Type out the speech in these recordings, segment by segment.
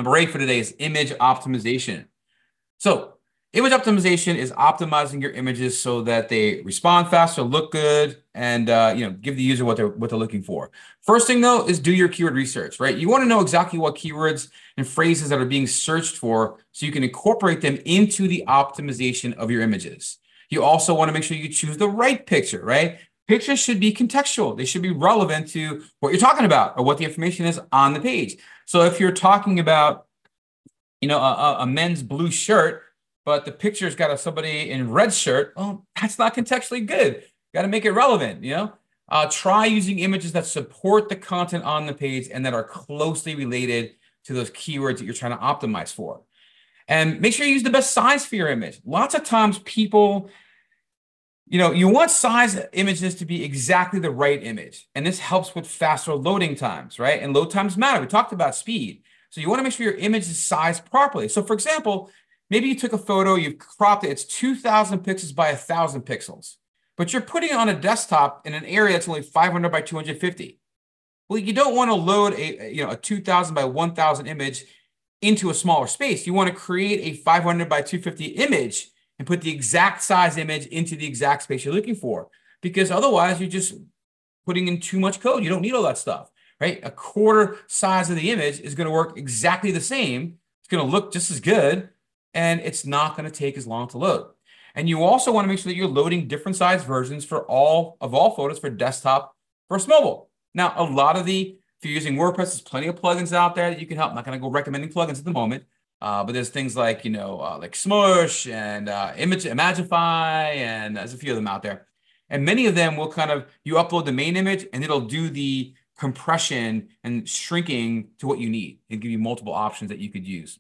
Number 8 for today is image optimization. So image optimization is optimizing your images so that they respond faster, look good, and give the user what they're looking for. First thing though is do your keyword research, right? You want to know exactly what keywords and phrases that are being searched for so you can incorporate them into the optimization of your images. You also want to make sure you choose the right picture, right? Pictures should be contextual. They should be relevant to what you're talking about or what the information is on the page. So if you're talking about, a men's blue shirt, but the picture's got somebody in red shirt, well, that's not contextually good. Got to make it relevant, Try using images that support the content on the page and that are closely related to those keywords that you're trying to optimize for. And make sure you use the best size for your image. Lots of times people, you want size images to be exactly the right image. And this helps with faster loading times, right? And load times matter. We talked about speed. So you want to make sure your image is sized properly. So for example, maybe you took a photo, you've cropped it, it's 2,000 pixels by 1,000 pixels, but you're putting it on a desktop in an area that's only 500 by 250. Well, you don't want to load a 2,000 by 1,000 image into a smaller space. You want to create a 500 by 250 image and put the exact size image into the exact space you're looking for, because otherwise you're just putting in too much code. You don't need all that stuff. Right? A quarter size of the image is going to work exactly the same. It's going to look just as good, and it's not going to take as long to load. And you also want to make sure that you're loading different size versions for all photos for desktop versus mobile. Now, if you're using WordPress, there's plenty of plugins out there that you can help. I'm not going to go recommending plugins at the moment, but there's things like, like Smush and Imagify, and there's a few of them out there. And many of them will you upload the main image and it'll do the compression and shrinking to what you need and give you multiple options that you could use.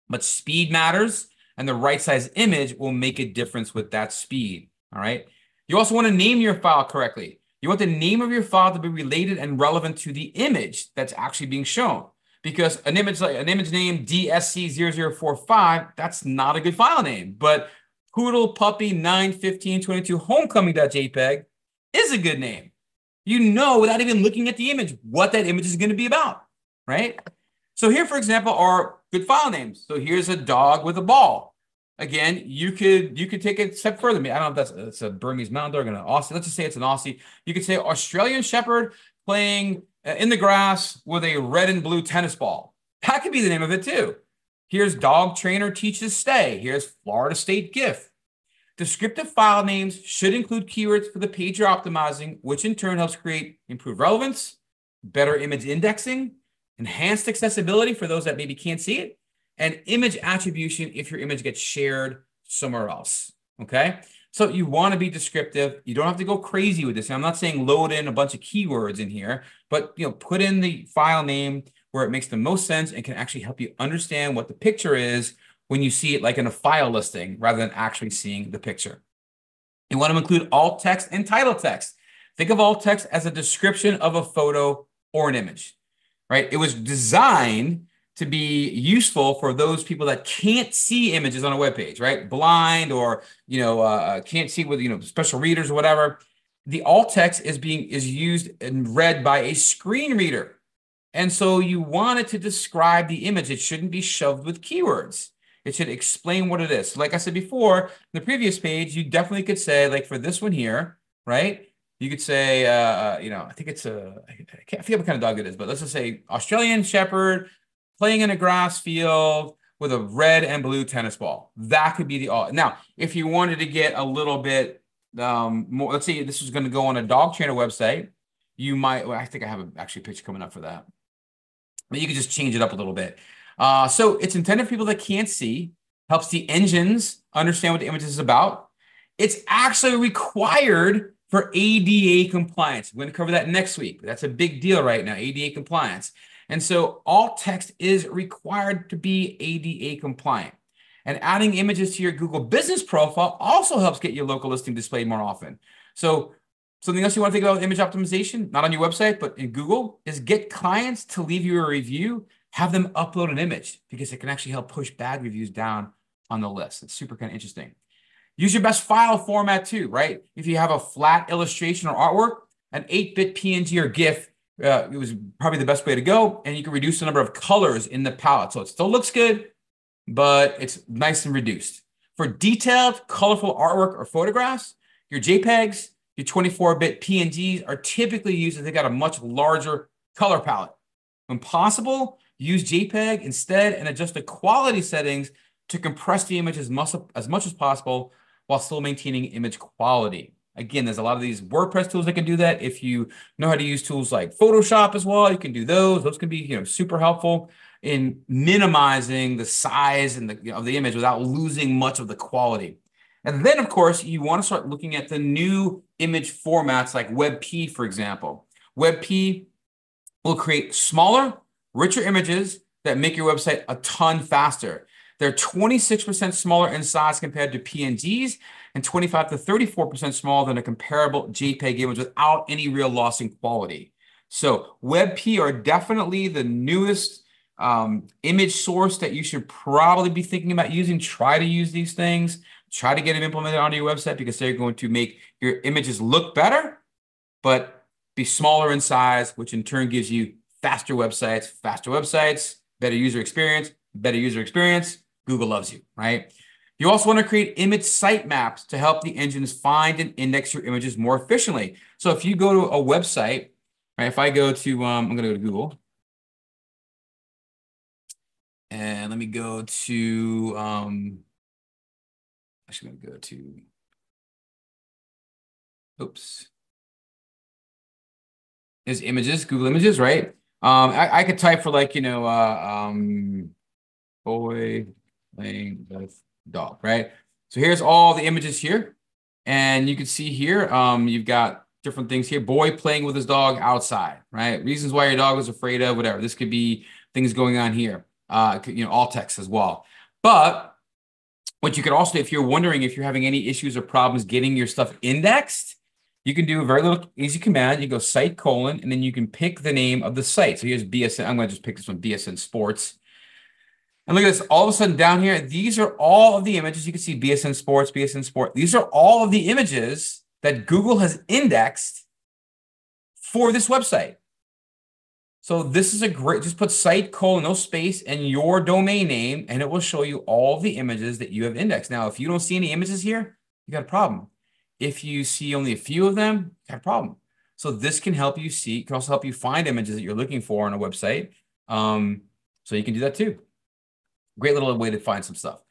But speed matters, and the right size image will make a difference with that speed. All right. You also want to name your file correctly. You want the name of your file to be related and relevant to the image that's actually being shown. Because an image name DSC0045, that's not a good file name. But Poodle Puppy 91522 Homecoming.jpg is a good name. Without even looking at the image, what that image is going to be about, right? So here, for example, are good file names. So here's a dog with a ball. Again, you could take it a step further. I don't know if that's a Burmese mountain dog and an Aussie. Let's just say it's an Aussie. You could say Australian Shepherd playing in the grass with a red and blue tennis ball. That could be the name of it too. Here's Dog Trainer Teaches Stay. Here's Florida State GIF. Descriptive file names should include keywords for the page you're optimizing, which in turn helps create improved relevance, better image indexing, enhanced accessibility for those that maybe can't see it, and image attribution if your image gets shared somewhere else. Okay? So you want to be descriptive. You don't have to go crazy with this. And I'm not saying load in a bunch of keywords in here, but put in the file name where it makes the most sense and can actually help you understand what the picture is when you see it like in a file listing rather than actually seeing the picture. You want to include alt text and title text. Think of alt text as a description of a photo or an image, right? It was designed to be useful for those people that can't see images on a web page, right? Blind or, can't see with, special readers or whatever. The alt text is used and read by a screen reader. And so you want it to describe the image. It shouldn't be shoved with keywords. It should explain what it is. So like I said before, the previous page, you definitely could say, like for this one here, right? You could say, I think it's I forget what kind of dog it is, but let's just say Australian Shepherd playing in a grass field with a red and blue tennis ball. That could be the alt. Now, if you wanted to get a little bit more, let's say this was going to go on a dog trainer website, you might, I think I have actually a picture coming up for that. But you could just change it up a little bit. So it's intended for people that can't see, helps the engines understand what the image is about. It's actually required for ADA compliance. We're going to cover that next week. That's a big deal right now, ADA compliance. And so alt text is required to be ADA compliant. And adding images to your Google business profile also helps get your local listing displayed more often. So something else you want to think about with image optimization, not on your website, but in Google, is get clients to leave you a review, have them upload an image, because it can actually help push bad reviews down on the list. It's super kind of interesting. Use your best file format too, right? If you have a flat illustration or artwork, an 8-bit PNG or GIF it was probably the best way to go. And you can reduce the number of colors in the palette. So it still looks good, but it's nice and reduced. For detailed, colorful artwork or photographs, your JPEGs, your 24-bit PNGs are typically used if they got a much larger color palette. When possible, use JPEG instead and adjust the quality settings to compress the image as much as possible while still maintaining image quality. Again, there's a lot of these WordPress tools that can do that. If you know how to use tools like Photoshop as well, you can do those. Those can be, super helpful in minimizing the size and of the image without losing much of the quality. And then, of course, you want to start looking at the new image formats like WebP, for example. WebP will create smaller, richer images that make your website a ton faster. They're 26% smaller in size compared to PNGs and 25 to 34% smaller than a comparable JPEG image without any real loss in quality. So WebP are definitely the newest image source that you should probably be thinking about using. Try to use these things. Try to get them implemented onto your website because they're going to make your images look better, but be smaller in size, which in turn gives you faster websites, better user experience, Google loves you, right? You also want to create image sitemaps to help the engines find and index your images more efficiently. So if you go to a website, right, if I go to, I'm going to go to Google. And let me go to, actually going to go to, oops. There's images, Google Images, right? I could type for like, boy playing with dog, right? So here's all the images here. And you can see here, you've got different things here. Boy playing with his dog outside, right? Reasons why your dog was afraid of, whatever. This could be things going on here. Alt text as well. But what you could also, if you're wondering if you're having any issues or problems getting your stuff indexed, you can do a very little easy command. You go site : and then you can pick the name of the site. So here's BSN. I'm going to just pick this one, BSN Sports. And look at this. All of a sudden down here, these are all of the images. You can see BSN Sports, BSN Sport. These are all of the images that Google has indexed for this website. So this is a great, just put site : no space and your domain name, and it will show you all the images that you have indexed. Now, if you don't see any images here, you got a problem. If you see only a few of them, you got a problem. So this can help you see, can also help you find images that you're looking for on a website. So you can do that too. Great little way to find some stuff.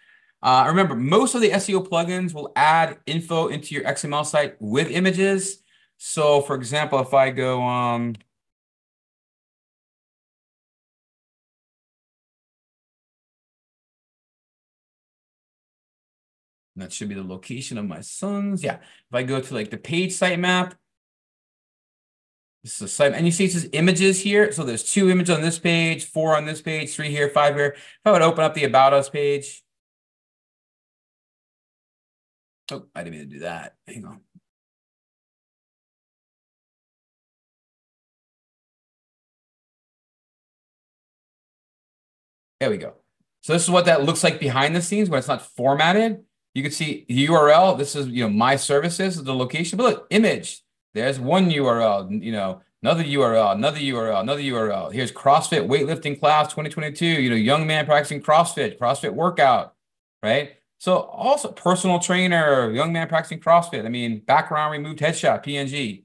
Remember, most of the SEO plugins will add info into your XML site with images. So for example, if I go, that should be the location of my sons. Yeah. If I go to like the page sitemap, this is a site, and you see it says images here. So there's 2 images on this page, 4 on this page, 3 here, 5 here. If I would open up the About Us page. Oh, I didn't mean to do that. Hang on. There we go. So this is what that looks like behind the scenes when it's not formatted. You can see the URL. This is, my services, the location. But look, image. There's one URL, another URL, another URL, another URL. Here's CrossFit weightlifting class 2022, young man practicing CrossFit workout, right? So also personal trainer, young man practicing CrossFit. I mean, background removed headshot, PNG.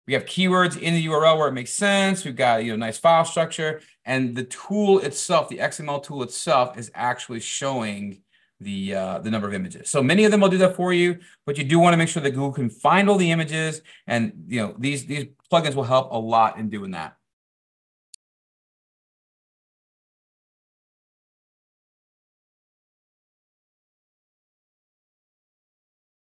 We have keywords in the URL where it makes sense. We've got, nice file structure. And the tool itself, the XML tool itself, is actually showing the number of images. So many of them will do that for you, but you do want to make sure that Google can find all the images. And, these plugins will help a lot in doing that.